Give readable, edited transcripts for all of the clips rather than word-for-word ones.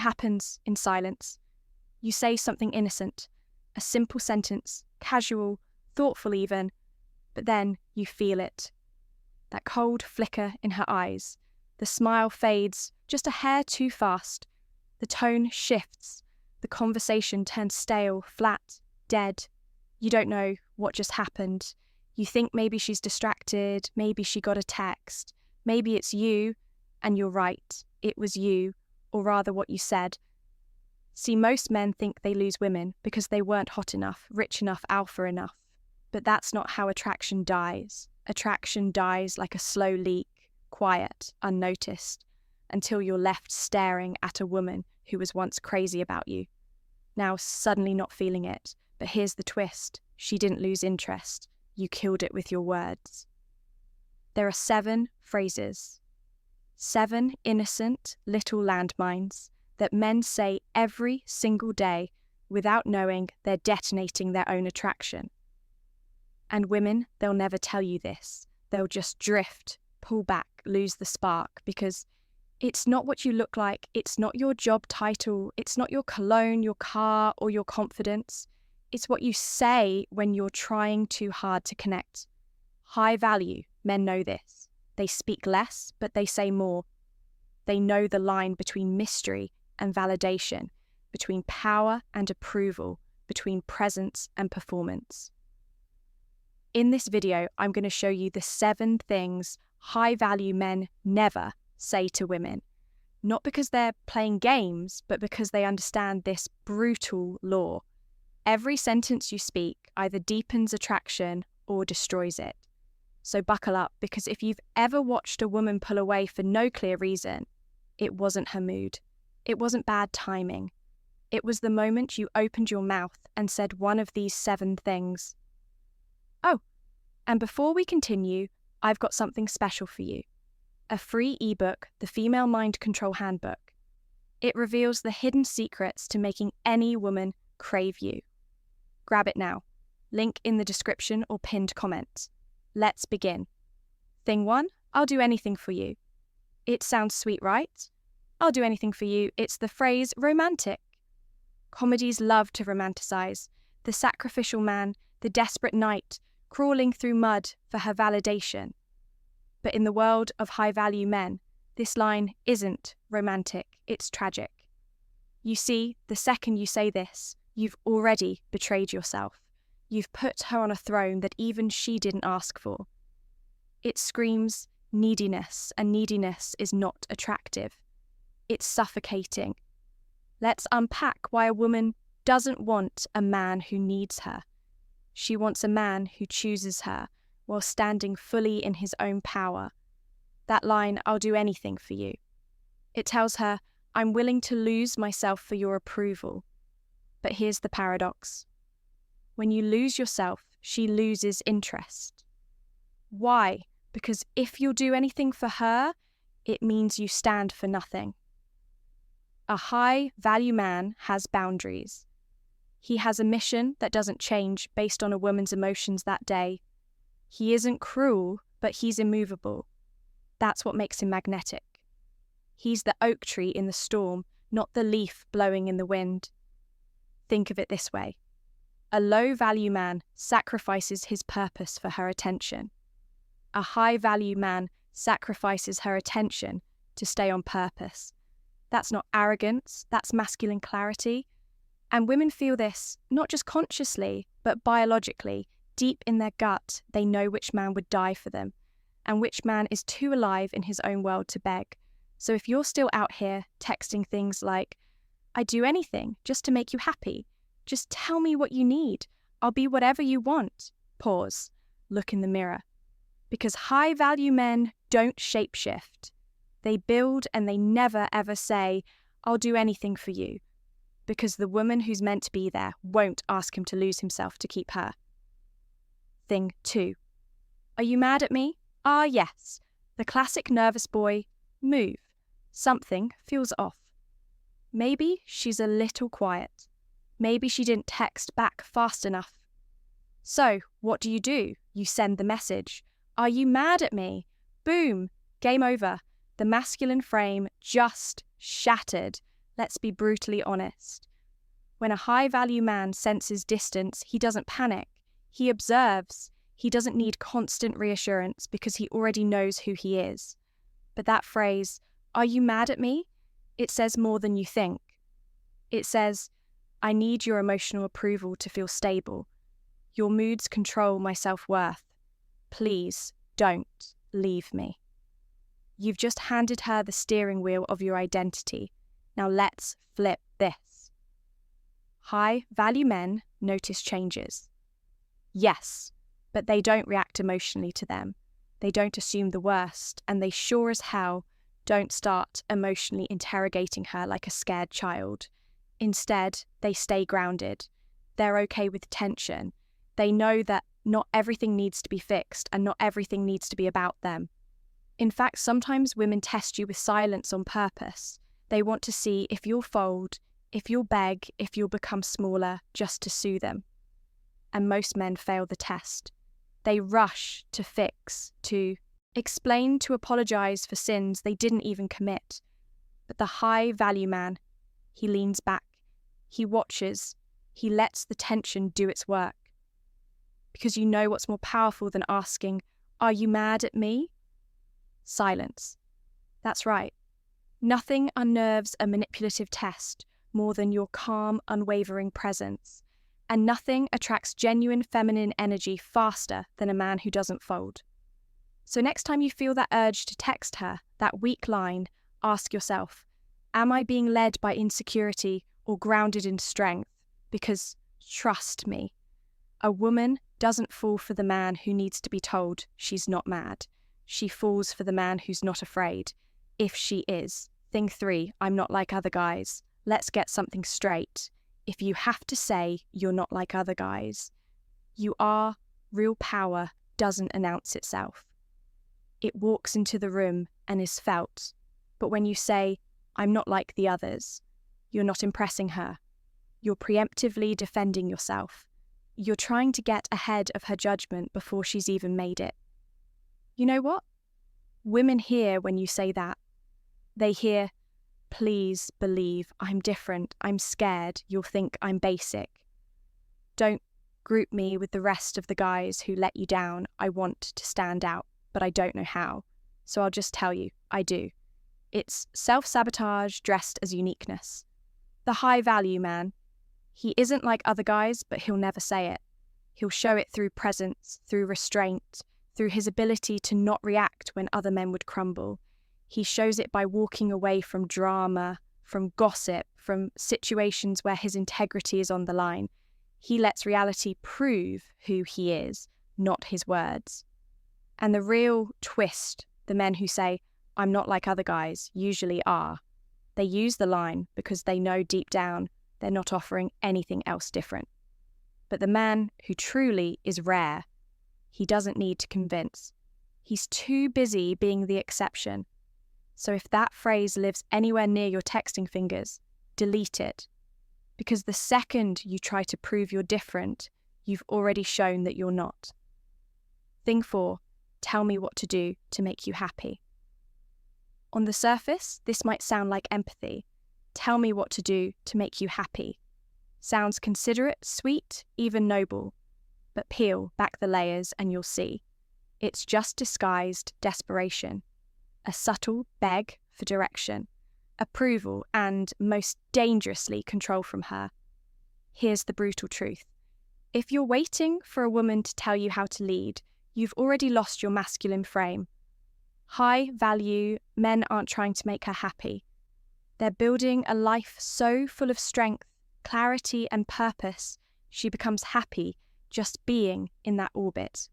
happens in silence. You say something innocent, a simple sentence, casual, thoughtful even, but then you feel it. That cold flicker in her eyes. The smile fades just a hair too fast. The tone shifts. The conversation turns stale, flat, dead. You don't know what just happened. You think maybe she's distracted, maybe she got a text, maybe it's you, and you're right, it was you, or rather what you said. See, most men think they lose women because they weren't hot enough, rich enough, alpha enough. But that's not how attraction dies. Attraction dies like a slow leak, quiet, unnoticed, until you're left staring at a woman who was once crazy about you. Now suddenly not feeling it, but here's the twist. She didn't lose interest. You killed it with your words. There are 7 phrases. 7 innocent little landmines that men say every single day without knowing they're detonating their own attraction. And women, they'll never tell you this. They'll just drift, pull back, lose the spark, because it's not what you look like, it's not your job title, it's not your cologne, your car, or your confidence. It's what you say when you're trying too hard to connect. High value, men know this. They speak less, but they say more. They know the line between mystery and validation, between power and approval, between presence and performance. In this video, I'm going to show you the 7 things high-value men never say to women. Not because they're playing games, but because they understand this brutal law. Every sentence you speak either deepens attraction or destroys it. So buckle up, because if you've ever watched a woman pull away for no clear reason, it wasn't her mood. It wasn't bad timing. It was the moment you opened your mouth and said one of these 7 things. Oh, and before we continue, I've got something special for you. A free ebook, The Female Mind Control Handbook. It reveals the hidden secrets to making any woman crave you. Grab it now. Link in the description or pinned comment. Let's begin. Thing 1, I'll do anything for you. It sounds sweet, right? I'll do anything for you. It's the phrase romantic. Comedies love to romanticize the sacrificial man, the desperate knight, crawling through mud for her validation. But in the world of high-value men, this line isn't romantic, it's tragic. You see, the second you say this, you've already betrayed yourself. You've put her on a throne that even she didn't ask for. It screams neediness, and neediness is not attractive. It's suffocating. Let's unpack why a woman doesn't want a man who needs her. She wants a man who chooses her while standing fully in his own power. That line, I'll do anything for you. It tells her, I'm willing to lose myself for your approval. But here's the paradox. When you lose yourself, she loses interest. Why? Because if you'll do anything for her, it means you stand for nothing. A high-value man has boundaries. He has a mission that doesn't change based on a woman's emotions that day. He isn't cruel, but he's immovable. That's what makes him magnetic. He's the oak tree in the storm, not the leaf blowing in the wind. Think of it this way. A low-value man sacrifices his purpose for her attention. A high-value man sacrifices her attention to stay on purpose. That's not arrogance, that's masculine clarity. And women feel this, not just consciously, but biologically. Deep in their gut, they know which man would die for them, and which man is too alive in his own world to beg. So if you're still out here texting things like, I'd do anything just to make you happy. Just tell me what you need. I'll be whatever you want. Pause. Look in the mirror. Because high-value men don't shapeshift. They build and they never ever say, I'll do anything for you. Because the woman who's meant to be there won't ask him to lose himself to keep her. Thing 2. Are you mad at me? Ah, yes. The classic nervous boy, move. Something feels off. Maybe she's a little quiet. Maybe she didn't text back fast enough. So, what do? You send the message. Are you mad at me? Boom. Game over. The masculine frame just shattered. Let's be brutally honest. When a high-value man senses distance, he doesn't panic. He observes. He doesn't need constant reassurance because he already knows who he is. But that phrase, "Are you mad at me?" it says more than you think. It says, "I need your emotional approval to feel stable. Your moods control my self-worth. Please don't leave me." You've just handed her the steering wheel of your identity. Now let's flip this. High-value men notice changes. Yes, but they don't react emotionally to them. They don't assume the worst, and they sure as hell don't start emotionally interrogating her like a scared child. Instead, they stay grounded. They're okay with tension. They know that not everything needs to be fixed and not everything needs to be about them. In fact, sometimes women test you with silence on purpose. They want to see if you'll fold, if you'll beg, if you'll become smaller, just to soothe them. And most men fail the test. They rush to fix, to explain, to apologize for sins they didn't even commit. But the high-value man, he leans back, he watches, he lets the tension do its work. Because you know what's more powerful than asking, "Are you mad at me?" Silence. That's right. Nothing unnerves a manipulative test more than your calm, unwavering presence. And nothing attracts genuine feminine energy faster than a man who doesn't fold. So next time you feel that urge to text her, that weak line, ask yourself, am I being led by insecurity or grounded in strength? Because trust me, a woman doesn't fall for the man who needs to be told she's not mad. She falls for the man who's not afraid. If she is, thing 3, I'm not like other guys. Let's get something straight. If you have to say you're not like other guys, you are, real power doesn't announce itself. It walks into the room and is felt. But when you say, I'm not like the others, you're not impressing her. You're preemptively defending yourself. You're trying to get ahead of her judgment before she's even made it. You know what? Women hear when you say that. They hear, please believe I'm different, I'm scared, you'll think I'm basic. Don't group me with the rest of the guys who let you down. I want to stand out, but I don't know how. So I'll just tell you, I do. It's self-sabotage dressed as uniqueness. The high-value man, he isn't like other guys, but he'll never say it. He'll show it through presence, through restraint, through his ability to not react when other men would crumble. He shows it by walking away from drama, from gossip, from situations where his integrity is on the line. He lets reality prove who he is, not his words. And the real twist, the men who say, I'm not like other guys, usually are. They use the line because they know deep down they're not offering anything else different. But the man who truly is rare, he doesn't need to convince. He's too busy being the exception. So if that phrase lives anywhere near your texting fingers, delete it. Because the second you try to prove you're different, you've already shown that you're not. Thing 4, tell me what to do to make you happy. On the surface, this might sound like empathy. Tell me what to do to make you happy. Sounds considerate, sweet, even noble. But peel back the layers and you'll see. It's just disguised desperation. A subtle beg for direction, approval, and, most dangerously, control from her. Here's the brutal truth. If you're waiting for a woman to tell you how to lead, you've already lost your masculine frame. High value men aren't trying to make her happy. They're building a life so full of strength, clarity, and purpose, she becomes happy just being in that orbit.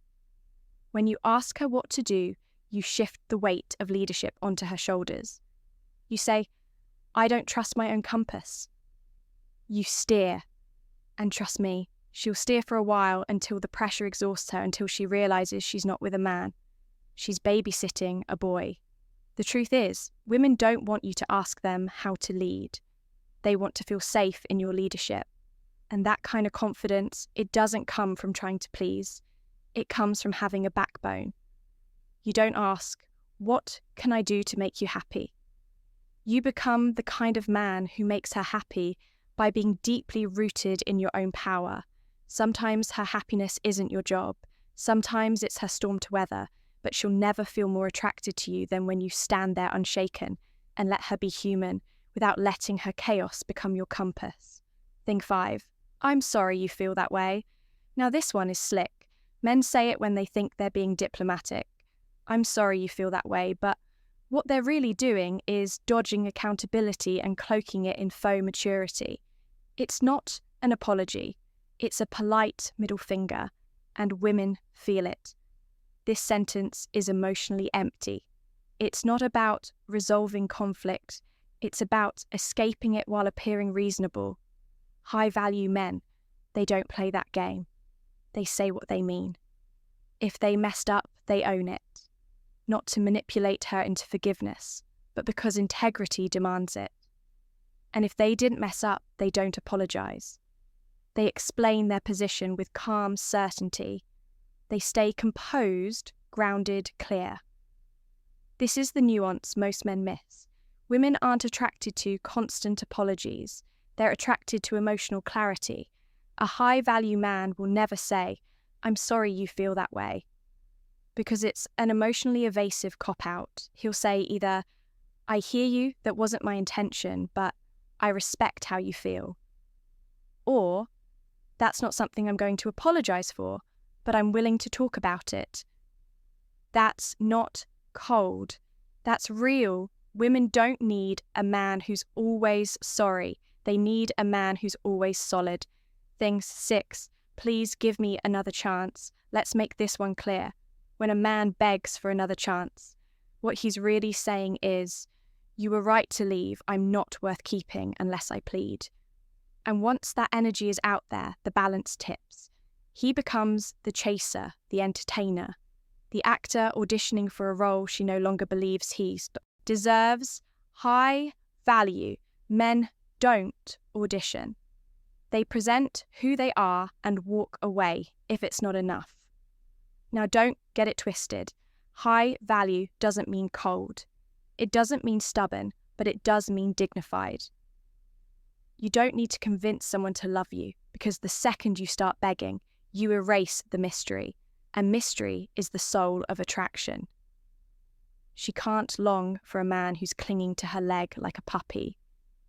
When you ask her what to do, you shift the weight of leadership onto her shoulders. You say, I don't trust my own compass. You steer. And trust me, she'll steer for a while until the pressure exhausts her, until she realizes she's not with a man. She's babysitting a boy. The truth is, women don't want you to ask them how to lead. They want to feel safe in your leadership. And that kind of confidence, it doesn't come from trying to please. It comes from having a backbone. You don't ask, what can I do to make you happy? You become the kind of man who makes her happy by being deeply rooted in your own power. Sometimes her happiness isn't your job. Sometimes it's her storm to weather, but she'll never feel more attracted to you than when you stand there unshaken and let her be human without letting her chaos become your compass. Thing 5. I'm sorry you feel that way. Now this one is slick. Men say it when they think they're being diplomatic. I'm sorry you feel that way, but what they're really doing is dodging accountability and cloaking it in faux maturity. It's not an apology. It's a polite middle finger, and women feel it. This sentence is emotionally empty. It's not about resolving conflict. It's about escaping it while appearing reasonable. High-value men, they don't play that game. They say what they mean. If they messed up, they own it. Not to manipulate her into forgiveness, but because integrity demands it. And if they didn't mess up, they don't apologize. They explain their position with calm certainty. They stay composed, grounded, clear. This is the nuance most men miss. Women aren't attracted to constant apologies. They're attracted to emotional clarity. A high-value man will never say, I'm sorry you feel that way, because it's an emotionally evasive cop-out. He'll say either, I hear you, that wasn't my intention, but I respect how you feel. Or, that's not something I'm going to apologize for, but I'm willing to talk about it. That's not cold. That's real. Women don't need a man who's always sorry. They need a man who's always solid. Thing 6, please give me another chance. Let's make this one clear. When a man begs for another chance, what he's really saying is, you were right to leave, I'm not worth keeping unless I plead. And once that energy is out there, the balance tips. He becomes the chaser, the entertainer, the actor auditioning for a role she no longer believes he deserves. High value. Men don't audition. They present who they are and walk away if it's not enough. Now don't get it twisted. High value doesn't mean cold. It doesn't mean stubborn, but it does mean dignified. You don't need to convince someone to love you, because the second you start begging, you erase the mystery, and mystery is the soul of attraction. She can't long for a man who's clinging to her leg like a puppy.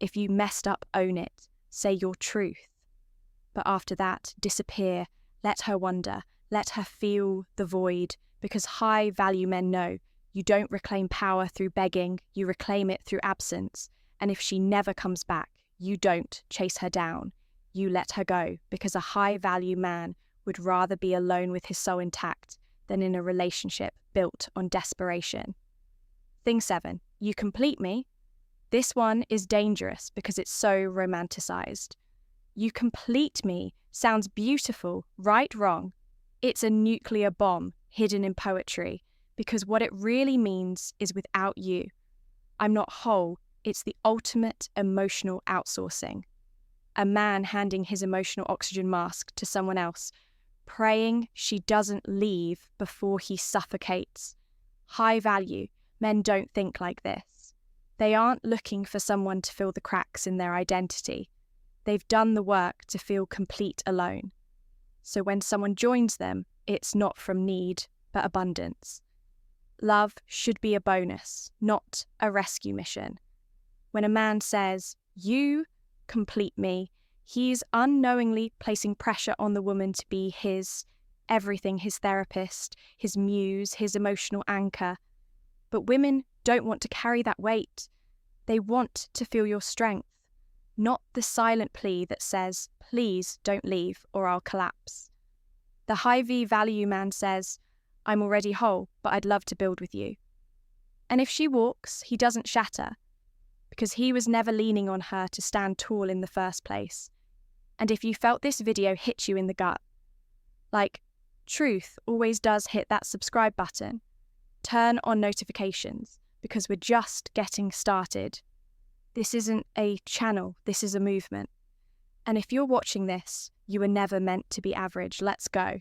If you messed up, own it. Say your truth. But after that, disappear. Let her wonder. Let her feel the void, because high-value men know you don't reclaim power through begging, you reclaim it through absence. And if she never comes back, you don't chase her down. You let her go, because a high-value man would rather be alone with his soul intact than in a relationship built on desperation. Thing 7, you complete me. This one is dangerous because it's so romanticized. You complete me sounds beautiful, right, wrong. It's a nuclear bomb hidden in poetry, because what it really means is without you, I'm not whole. It's the ultimate emotional outsourcing. A man handing his emotional oxygen mask to someone else, praying she doesn't leave before he suffocates. High value. Men don't think like this. They aren't looking for someone to fill the cracks in their identity. They've done the work to feel complete alone. So when someone joins them, it's not from need, but abundance. Love should be a bonus, not a rescue mission. When a man says, you complete me, he's unknowingly placing pressure on the woman to be his everything, his therapist, his muse, his emotional anchor. But women don't want to carry that weight. They want to feel your strength, not the silent plea that says, please don't leave or I'll collapse. The high V value man says, I'm already whole, but I'd love to build with you. And if she walks, he doesn't shatter, because he was never leaning on her to stand tall in the first place. And if you felt this video hit you in the gut, like truth always does hit that subscribe button, turn on notifications, because we're just getting started. This isn't a channel, this is a movement. And if you're watching this, you were never meant to be average. Let's go.